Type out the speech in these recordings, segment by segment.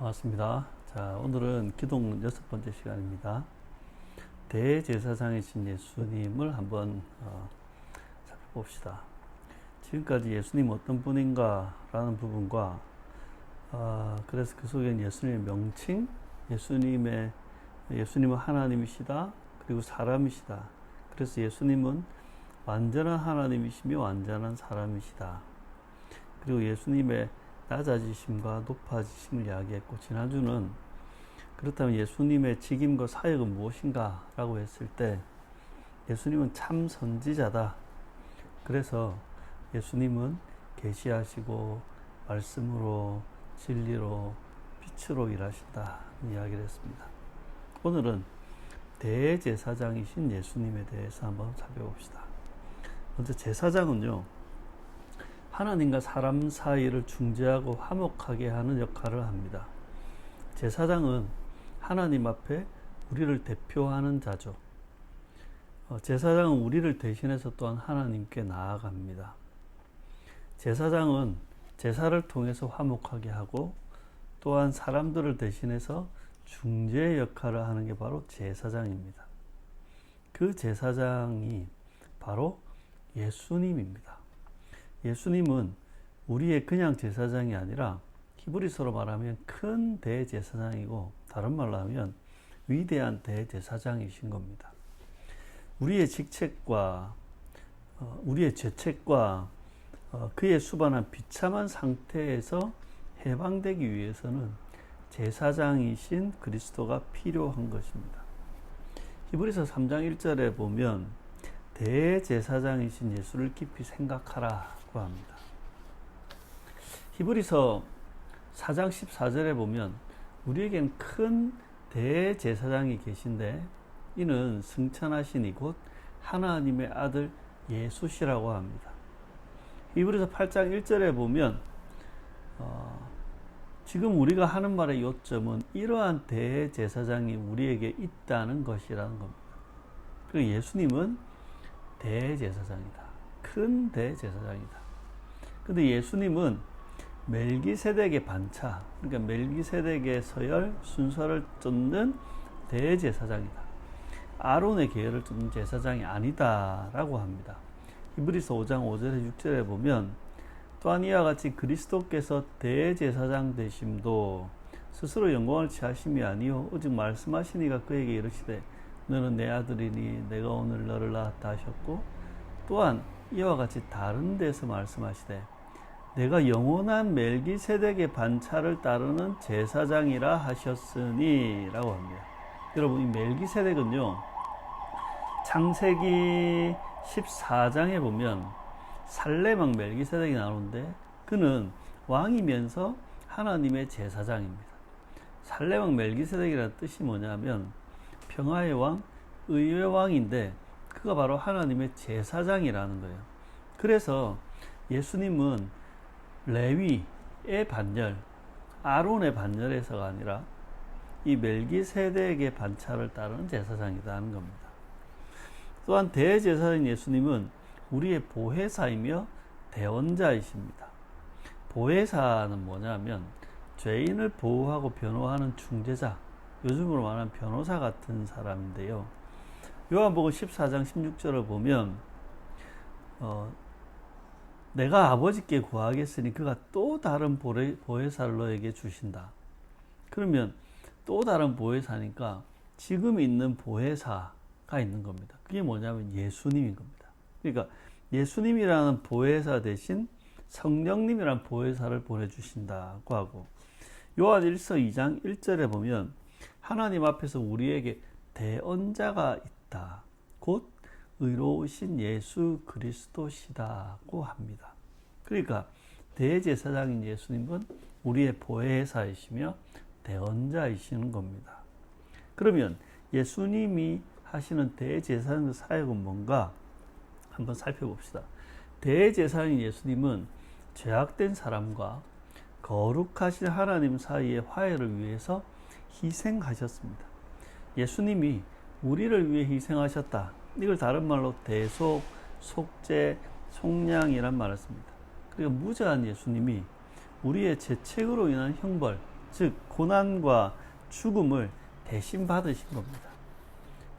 반갑습니다. 자, 오늘은 기독론 6번째 시간입니다. 대제사장이신 예수님을 한번 살펴봅시다. 지금까지 예수님 어떤 분인가 라는 부분과 그래서 그 속에는 예수님의 명칭, 예수님은 하나님이시다, 그리고 사람이시다. 그래서 예수님은 완전한 하나님이시며 완전한 사람이시다. 그리고 예수님의 낮아지심과 높아지심을 이야기했고, 지난주는 그렇다면 예수님의 직임과 사역은 무엇인가 라고 했을 때 예수님은 참 선지자다. 그래서 예수님은 계시하시고 말씀으로 진리로 빛으로 일하신다 이야기를 했습니다. 오늘은 대제사장이신 예수님에 대해서 한번 살펴봅시다. 먼저 제사장은요, 하나님과 사람 사이를 중재하고 화목하게 하는 역할을 합니다. 제사장은 하나님 앞에 우리를 대표하는 자죠. 제사장은 우리를 대신해서 또한 하나님께 나아갑니다. 제사장은 제사를 통해서 화목하게 하고 또한 사람들을 대신해서 중재 역할을 하는 게 바로 제사장입니다. 그 제사장이 바로 예수님입니다. 예수님은 우리의 그냥 제사장이 아니라 히브리서로 말하면 큰 대제사장이고, 다른 말로 하면 위대한 대제사장이신 겁니다. 우리의 직책과 우리의 죄책과 그의 수반한 비참한 상태에서 해방되기 위해서는 제사장이신 그리스도가 필요한 것입니다. 히브리서 3장 1절에 보면 대제사장이신 예수를 깊이 생각하라고 합니다. 히브리서 4장 14절에 보면 우리에겐 큰 대제사장이 계신데 이는 승천하신 이곧 하나님의 아들 예수시라고 합니다. 히브리서 8장 1절에 보면 지금 우리가 하는 말의 요점은 이러한 대제사장이 우리에게 있다는 것이라는 겁니다. 그리고 예수님은 대제사장이다. 큰 대제사장이다. 근데 예수님은 멜기세덱의 반차, 그러니까 멜기세덱의 서열 순서를 쫓는 대제사장이다. 아론의 계열을 쫓는 제사장이 아니다라고 합니다. 히브리서 5장 5절에 6절에 보면 또한 이와 같이 그리스도께서 대제사장 되심도 스스로 영광을 취하심이 아니요 오직 말씀하시니가 그에게 이르시되 너는 내 아들이니 내가 오늘 너를 낳았다 하셨고, 또한 이와 같이 다른 데서 말씀하시되 내가 영원한 멜기세덱의 반차를 따르는 제사장이라 하셨으니 라고 합니다. 여러분, 이 멜기세덱은요, 창세기 14장에 보면 살레망 멜기세덱이 나오는데 그는 왕이면서 하나님의 제사장입니다. 살레망 멜기세덱이라는 뜻이 뭐냐면 평화의 왕, 의의 왕인데 그가 바로 하나님의 제사장이라는 거예요. 그래서 예수님은 레위의 반열, 아론의 반열에서가 아니라 이 멜기세덱의 반차를 따르는 제사장이라는 겁니다. 또한 대제사장인 예수님은 우리의 보혜사이며 대언자이십니다. 보혜사는 뭐냐면 죄인을 보호하고 변호하는 중재자, 요즘으로 말하는 변호사 같은 사람인데요. 요한복음 14장 16절을 보면 내가 아버지께 구하겠으니 그가 또 다른 보혜사를 너에게 주신다. 그러면 또 다른 보혜사니까 지금 있는 보혜사가 있는 겁니다. 그게 뭐냐면 예수님인 겁니다. 그러니까 예수님이라는 보혜사 대신 성령님이라는 보혜사를 보내주신다고 하고, 요한 1서 2장 1절에 보면 하나님 앞에서 우리에게 대언자가 있다. 곧 의로우신 예수 그리스도시다고 합니다. 그러니까 대제사장인 예수님은 우리의 보혜사이시며 대언자이시는 겁니다. 그러면 예수님이 하시는 대제사장 사역은 뭔가 한번 살펴봅시다. 대제사장인 예수님은 죄악된 사람과 거룩하신 하나님 사이의 화해를 위해서 희생하셨습니다. 예수님이 우리를 위해 희생하셨다. 이걸 다른 말로 대속, 속죄, 속량이란 말을 씁니다. 그리고 무죄한 예수님이 우리의 죄책으로 인한 형벌, 즉 고난과 죽음을 대신 받으신 겁니다.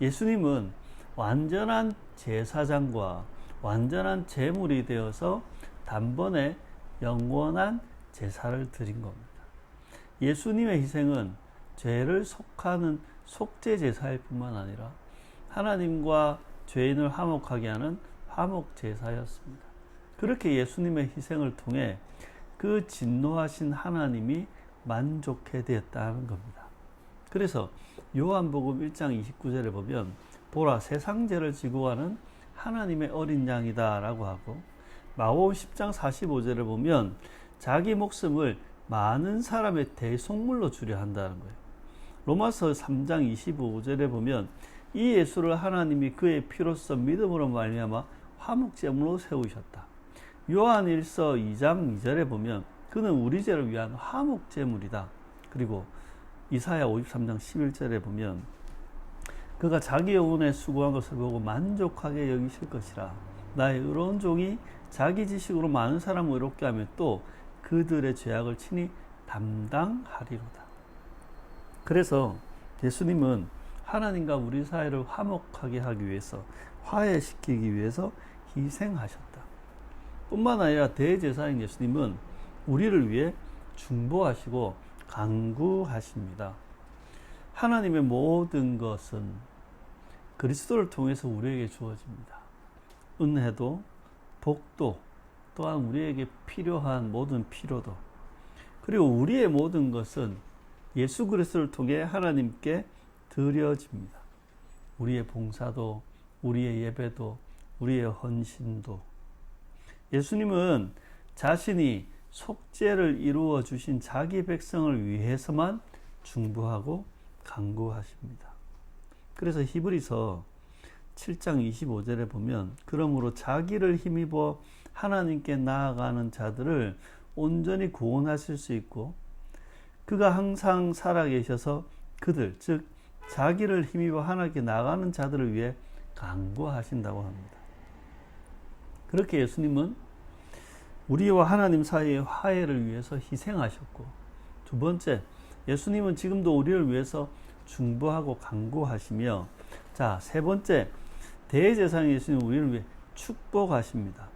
예수님은 완전한 제사장과 완전한 제물이 되어서 단번에 영원한 제사를 드린 겁니다. 예수님의 희생은 죄를 속하는 속죄 제사일 뿐만 아니라 하나님과 죄인을 화목하게 하는 화목 제사였습니다. 그렇게 예수님의 희생을 통해 그 진노하신 하나님이 만족해 되었다는 겁니다. 그래서 요한복음 1장 29절에 보면 보라 세상 죄를 지고 가는 하나님의 어린 양이다 라고 하고, 마가복음 10장 45절에 보면 자기 목숨을 많은 사람의 대속물로 주려 한다는 거예요. 로마서 3장 25절에 보면 이 예수를 하나님이 그의 피로써 믿음으로 말미암아 화목제물로 세우셨다. 요한일서 2장 2절에 보면 그는 우리 죄를 위한 화목제물이다. 그리고 이사야 53장 11절에 보면 그가 자기 영혼에 수고한 것을 보고 만족하게 여기실 것이라. 나의 의로운 종이 자기 지식으로 많은 사람을 의롭게 하며 또 그들의 죄악을 친히 담당하리로다. 그래서 예수님은 하나님과 우리 사이를 화목하게 하기 위해서, 화해시키기 위해서 희생하셨다. 뿐만 아니라 대제사장 예수님은 우리를 위해 중보하시고 간구하십니다. 하나님의 모든 것은 그리스도를 통해서 우리에게 주어집니다. 은혜도 복도, 또한 우리에게 필요한 모든 필요도, 그리고 우리의 모든 것은 예수 그리스도를 통해 하나님께 드려집니다. 우리의 봉사도, 우리의 예배도, 우리의 헌신도. 예수님은 자신이 속죄를 이루어 주신 자기 백성을 위해서만 중보하고 간구하십니다. 그래서 히브리서 7장 25절에 보면 그러므로 자기를 힘입어 하나님께 나아가는 자들을 온전히 구원하실 수 있고 그가 항상 살아계셔서 그들, 즉 자기를 힘입어 하나님께 나아가는 자들을 위해 간구하신다고 합니다. 그렇게 예수님은 우리와 하나님 사이의 화해를 위해서 희생하셨고, 두 번째, 예수님은 지금도 우리를 위해서 중보하고 간구하시며, 자, 세 번째, 대제사장 예수님은 우리를 위해 축복하십니다.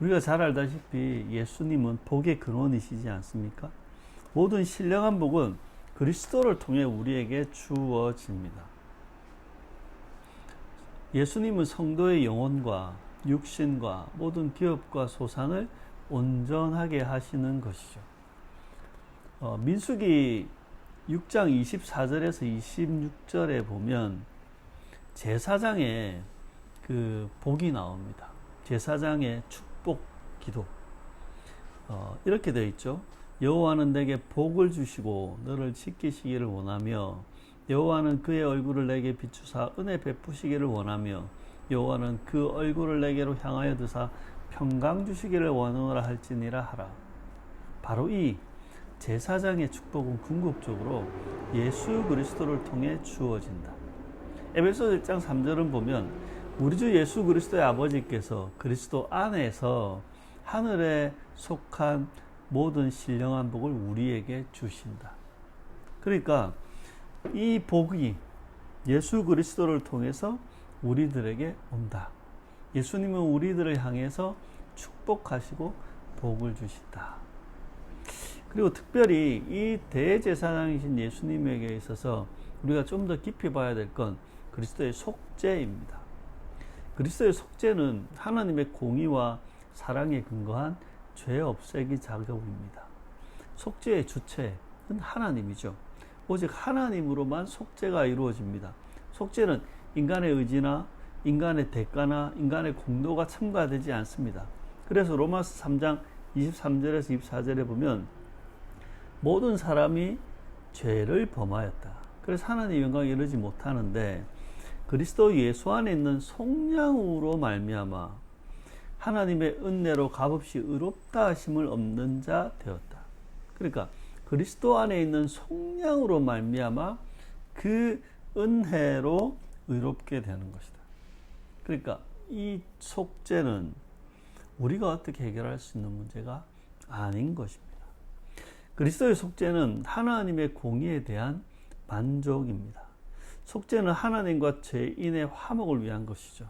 우리가 잘 알다시피 예수님은 복의 근원이시지 않습니까? 모든 신령한 복은 그리스도를 통해 우리에게 주어집니다. 예수님은 성도의 영혼과 육신과 모든 기업과 소산을 온전하게 하시는 것이죠. 민수기 6장 24절에서 26절에 보면 제사장의 그 복이 나옵니다. 제사장의 축복 기도. 이렇게 되어 있죠. 여호와는 내게 복을 주시고 너를 지키시기를 원하며 여호와는 그의 얼굴을 내게 비추사 은혜 베푸시기를 원하며 여호와는 그 얼굴을 내게로 향하여 드사 평강 주시기를 원하노라 할지니라 하라. 바로 이 제사장의 축복은 궁극적으로 예수 그리스도를 통해 주어진다. 에베소서 1장 3절은 보면 우리 주 예수 그리스도의 아버지께서 그리스도 안에서 하늘에 속한 모든 신령한 복을 우리에게 주신다. 그러니까 이 복이 예수 그리스도를 통해서 우리들에게 온다. 예수님은 우리들을 향해서 축복하시고 복을 주신다. 그리고 특별히 이 대제사장이신 예수님에게 있어서 우리가 좀 더 깊이 봐야 될 건 그리스도의 속죄입니다. 그리스도의 속죄는 하나님의 공의와 사랑에 근거한 죄 없애기 작업입니다. 속죄의 주체는 하나님이죠. 오직 하나님으로만 속죄가 이루어집니다. 속죄는 인간의 의지나 인간의 대가나 인간의 공로가 첨가되지 않습니다. 그래서 로마서 3장 23절에서 24절에 보면 모든 사람이 죄를 범하였다. 그래서 하나님의 영광에 이르지 못하는데 그리스도 예수 안에 있는 속량으로 말미암아 하나님의 은혜로 값없이 의롭다 하심을 얻는 자 되었다. 그러니까 그리스도 안에 있는 속량으로 말미암아 그 은혜로 의롭게 되는 것이다. 그러니까 이 속죄는 우리가 어떻게 해결할 수 있는 문제가 아닌 것입니다. 그리스도의 속죄는 하나님의 공의에 대한 만족입니다. 속죄는 하나님과 죄인의 화목을 위한 것이죠.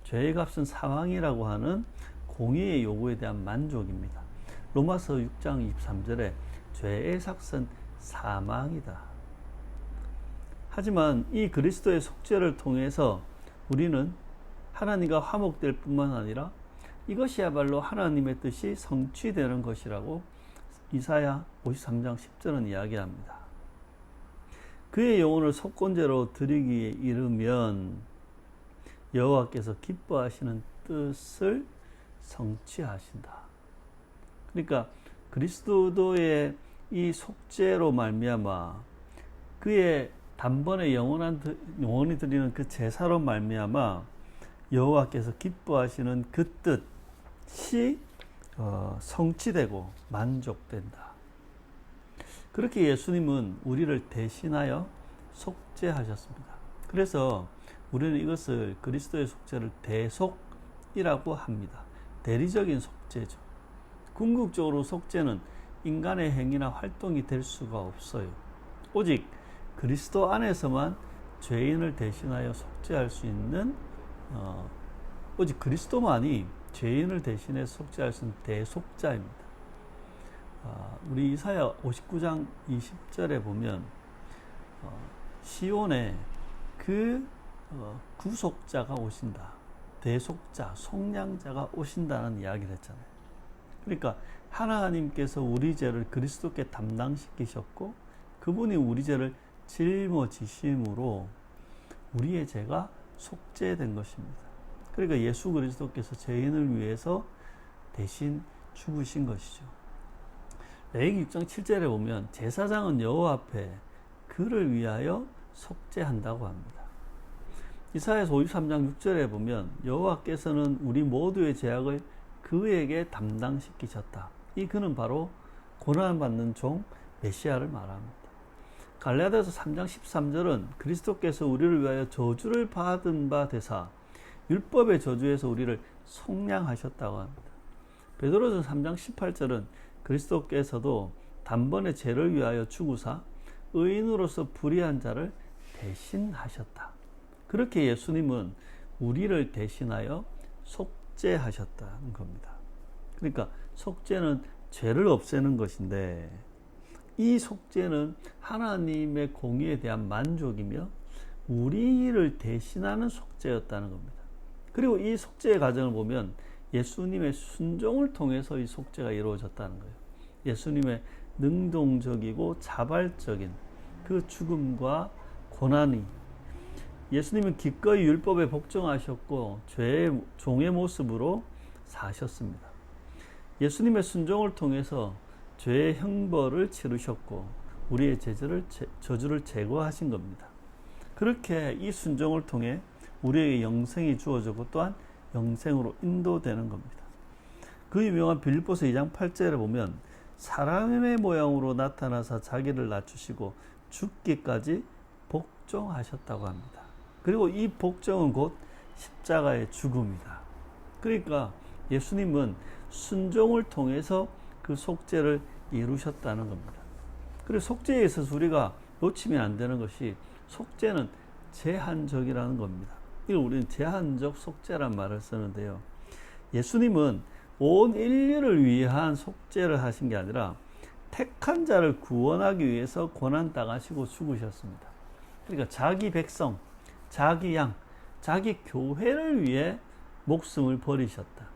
죄의 값은 사망이라고 하는 공의의 요구에 대한 만족입니다. 로마서 6장 23절에 죄의 삭은 사망이다. 하지만 이 그리스도의 속죄를 통해서 우리는 하나님과 화목될 뿐만 아니라 이것이야말로 하나님의 뜻이 성취되는 것이라고 이사야 53장 10절은 이야기합니다. 그의 영혼을 속건제로 드리기에 이르면 여호와께서 기뻐하시는 뜻을 성취하신다. 그러니까 그리스도의 이 속죄로 말미암아 그의 단번에 영원히 드리는 그 제사로 말미암아 여호와께서 기뻐하시는 그 뜻이 성취되고 만족된다. 그렇게 예수님은 우리를 대신하여 속죄하셨습니다. 그래서 우리는 이것을 그리스도의 속죄를 대속이라고 합니다. 대리적인 속죄죠. 궁극적으로 속죄는 인간의 행위나 활동이 될 수가 없어요. 오직 그리스도 안에서만 죄인을 대신하여 속죄할 수 있는 오직 그리스도만이 죄인을 대신해 속죄할 수 있는 대속자입니다. 우리 이사야 59장 20절에 보면 시온에 그 구속자가 오신다. 대속자, 속량자가 오신다는 이야기를 했잖아요. 그러니까 하나님께서 우리 죄를 그리스도께 담당시키셨고 그분이 우리 죄를 짊어지심으로 우리의 죄가 속죄된 것입니다. 그러니까 예수 그리스도께서 죄인을 위해서 대신 죽으신 것이죠. 레위기 6장 7절에 보면 제사장은 여호와 앞에 그를 위하여 속죄한다고 합니다. 이사야서 53장 6절에 보면 여호와께서는 우리 모두의 죄악을 그에게 담당시키셨다. 이 그는 바로 고난받는 종 메시아를 말합니다. 갈라디아서 3장 13절은 그리스도께서 우리를 위하여 저주를 받은 바 되사 율법의 저주에서 우리를 속량하셨다고 합니다. 베드로전서 3장 18절은 그리스도께서도 단번에 죄를 위하여 죽으사 의인으로서 불의한 자를 대신하셨다. 그렇게 예수님은 우리를 대신하여 속죄하셨다는 겁니다. 그러니까 속죄는 죄를 없애는 것인데 이 속죄는 하나님의 공의에 대한 만족이며 우리를 대신하는 속죄였다는 겁니다. 그리고 이 속죄의 과정을 보면 예수님의 순종을 통해서 이 속죄가 이루어졌다는 거예요. 예수님의 능동적이고 자발적인 그 죽음과 고난이 예수님은 기꺼이 율법에 복종하셨고 죄의 종의 모습으로 사셨습니다. 예수님의 순종을 통해서 죄의 형벌을 치르셨고 우리의 저주를 제거하신 겁니다. 그렇게 이 순종을 통해 우리에게 영생이 주어지고 또한 영생으로 인도되는 겁니다. 그 유명한 빌립보서 2장 8절에 보면 사람의 모양으로 나타나사 자기를 낮추시고 죽기까지 복종하셨다고 합니다. 그리고 이 복종은 곧 십자가의 죽음이다. 그러니까 예수님은 순종을 통해서 그 속죄를 이루셨다는 겁니다. 그리고 속죄에 있어서 우리가 놓치면 안 되는 것이 속죄는 제한적이라는 겁니다. 이걸 우리는 제한적 속죄란 말을 쓰는데요. 예수님은 온 인류를 위한 속죄를 하신 게 아니라 택한 자를 구원하기 위해서 고난당하시고 죽으셨습니다. 그러니까 자기 백성, 자기 양, 자기 교회를 위해 목숨을 버리셨다.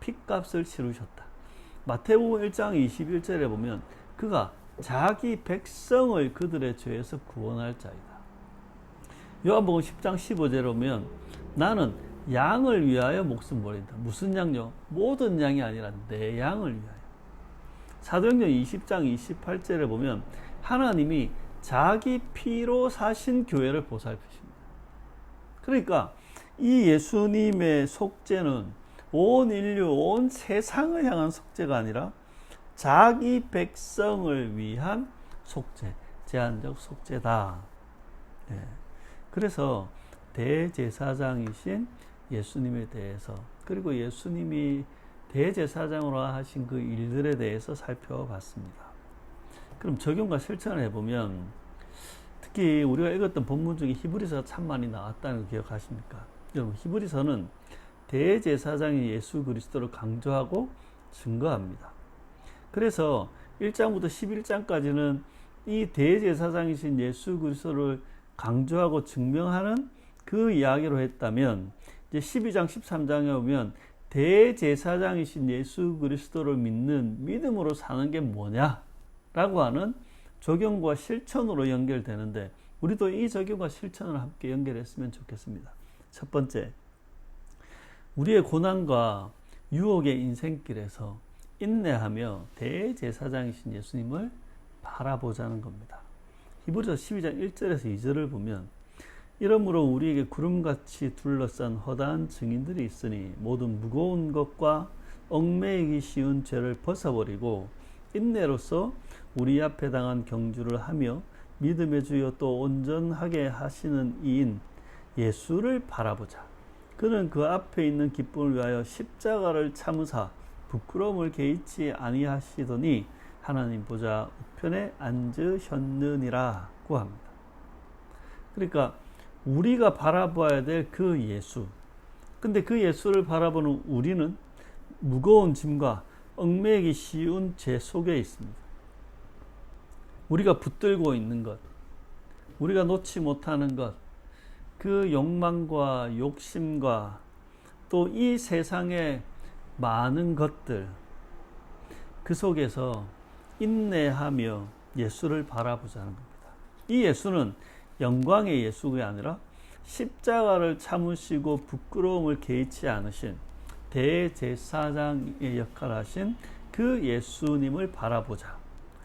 핏값을 치르셨다. 마태복음 1장 21절에 보면 그가 자기 백성을 그들의 죄에서 구원할 자이다. 요한복음 10장 15절에 보면 나는 양을 위하여 목숨 버린다. 무슨 양요? 모든 양이 아니라 내 양을 위하여. 사도행전 20장 28절에 보면 하나님이 자기 피로 사신 교회를 보살피십니다. 그러니까 이 예수님의 속죄는 온 인류, 온 세상을 향한 속죄가 아니라 자기 백성을 위한 속죄, 제한적 속죄다. 네. 그래서 대제사장이신 예수님에 대해서 그리고 예수님이 대제사장으로 하신 그 일들에 대해서 살펴봤습니다. 그럼 적용과 실천을 해보면, 특히 우리가 읽었던 본문 중에 히브리서가 참 많이 나왔다는 거 기억하십니까? 여러분, 히브리서는 대제사장이 예수 그리스도를 강조하고 증거합니다. 그래서 1장부터 11장까지는 이 대제사장이신 예수 그리스도를 강조하고 증명하는 그 이야기로 했다면, 이제 12장 13장에 오면 대제사장이신 예수 그리스도를 믿는 믿음으로 사는 게 뭐냐라고 하는 적용과 실천으로 연결되는데, 우리도 이 적용과 실천을 함께 연결했으면 좋겠습니다. 첫 번째, 우리의 고난과 유혹의 인생길에서 인내하며 대제사장이신 예수님을 바라보자는 겁니다. 히브리서 12장 1절에서 2절을 보면, 이러므로 우리에게 구름같이 둘러싼 허다한 증인들이 있으니 모든 무거운 것과 얽매이기 쉬운 죄를 벗어버리고 인내로서 우리 앞에 당한 경주를 하며 믿음의 주여 또 온전하게 하시는 이인 예수를 바라보자. 그는 그 앞에 있는 기쁨을 위하여 십자가를 참으사 부끄러움을 개의치 아니하시더니 하나님 보좌 우편에 앉으셨느니라고 합니다. 그러니까 우리가 바라봐야 될 그 예수, 근데 그 예수를 바라보는 우리는 무거운 짐과 얽매이기 쉬운 죄 속에 있습니다. 우리가 붙들고 있는 것, 우리가 놓지 못하는 것, 그 욕망과 욕심과 또 이 세상의 많은 것들, 그 속에서 인내하며 예수를 바라보자는 겁니다. 이 예수는 영광의 예수가 아니라 십자가를 참으시고 부끄러움을 개의치 않으신 대제사장의 역할을 하신 그 예수님을 바라보자.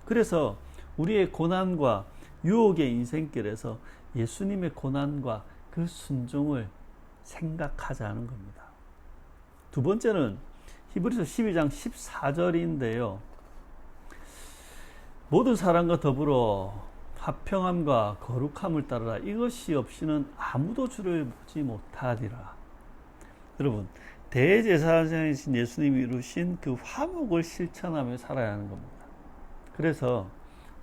그래서 우리의 고난과 유혹의 인생길에서 예수님의 고난과 그 순종을 생각하자는 겁니다. 두 번째는 히브리서 12장 14절인데요. 모든 사람과 더불어 화평함과 거룩함을 따르라. 이것이 없이는 아무도 주를 보지 못하리라. 여러분, 대제사장이신 예수님이 이루신 그 화목을 실천하며 살아야 하는 겁니다. 그래서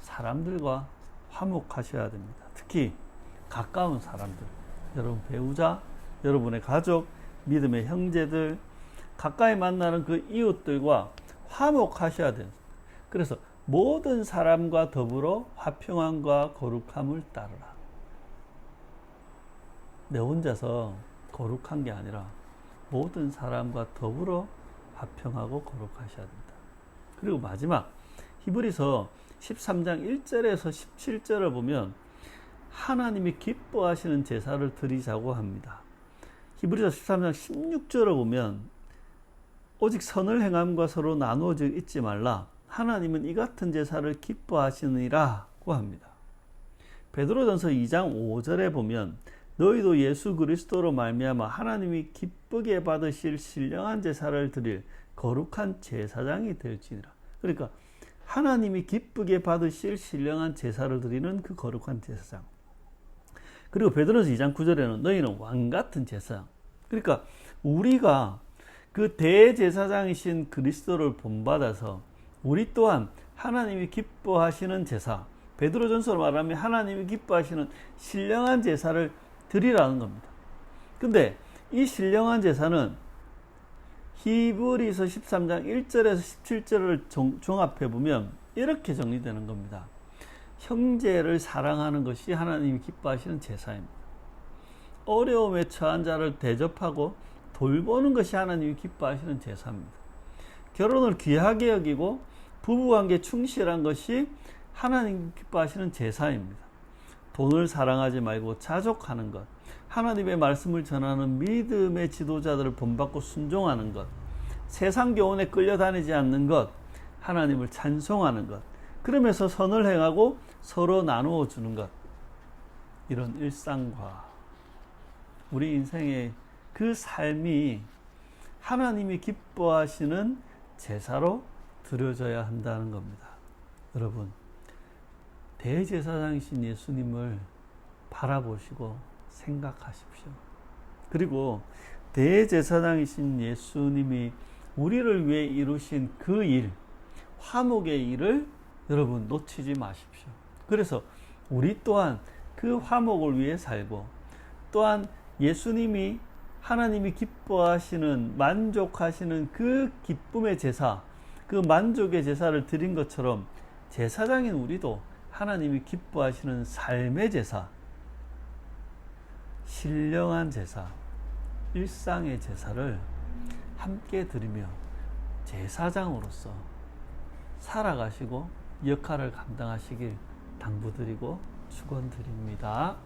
사람들과 화목하셔야 됩니다. 특히 가까운 사람들, 여러분 배우자, 여러분의 가족, 믿음의 형제들, 가까이 만나는 그 이웃들과 화목하셔야 됩니다. 그래서 모든 사람과 더불어 화평함과 거룩함을 따르라. 내 혼자서 거룩한 게 아니라 모든 사람과 더불어 화평하고 거룩하셔야 됩니다. 그리고 마지막 히브리서 13장 1절에서 17절을 보면 하나님이 기뻐하시는 제사를 드리자고 합니다. 히브리서 13장 16절을 보면 오직 선을 행함과 서로 나누어져 있지 말라. 하나님은 이 같은 제사를 기뻐하시느니라고 합니다. 베드로전서 2장 5절에 보면 너희도 예수 그리스도로 말미암아 하나님이 기쁘게 받으실 신령한 제사를 드릴 거룩한 제사장이 될지니라. 그러니까 하나님이 기쁘게 받으실 신령한 제사를 드리는 그 거룩한 제사장. 그리고 베드로전서 2장 9절에는 너희는 왕 같은 제사장. 그러니까 우리가 그 대제사장이신 그리스도를 본받아서 우리 또한 하나님이 기뻐하시는 제사, 베드로전서로 말하면 하나님이 기뻐하시는 신령한 제사를 드리라는 겁니다. 근데 이 신령한 제사는 히브리서 13장 1절에서 17절을 종합해 보면 이렇게 정리되는 겁니다. 형제를 사랑하는 것이 하나님이 기뻐하시는 제사입니다. 어려움에 처한 자를 대접하고 돌보는 것이 하나님이 기뻐하시는 제사입니다. 결혼을 귀하게 여기고 부부관계에 충실한 것이 하나님 기뻐하시는 제사입니다. 돈을 사랑하지 말고 자족하는 것, 하나님의 말씀을 전하는 믿음의 지도자들을 본받고 순종하는 것, 세상 교훈에 끌려다니지 않는 것, 하나님을 찬송하는 것, 그러면서 선을 행하고 서로 나누어 주는 것, 이런 일상과 우리 인생의 그 삶이 하나님이 기뻐하시는 제사로 드려져야 한다는 겁니다. 여러분, 대제사장이신 예수님을 바라보시고 생각하십시오. 그리고 대제사장이신 예수님이 우리를 위해 이루신 그 일, 화목의 일을 여러분 놓치지 마십시오. 그래서 우리 또한 그 화목을 위해 살고, 또한 예수님이 하나님이 기뻐하시는, 만족하시는 그 기쁨의 제사, 그 만족의 제사를 드린 것처럼 제사장인 우리도 하나님이 기뻐하시는 삶의 제사, 신령한 제사, 일상의 제사를 함께 드리며 제사장으로서 살아가시고 역할을 감당하시길 당부드리고 축원드립니다.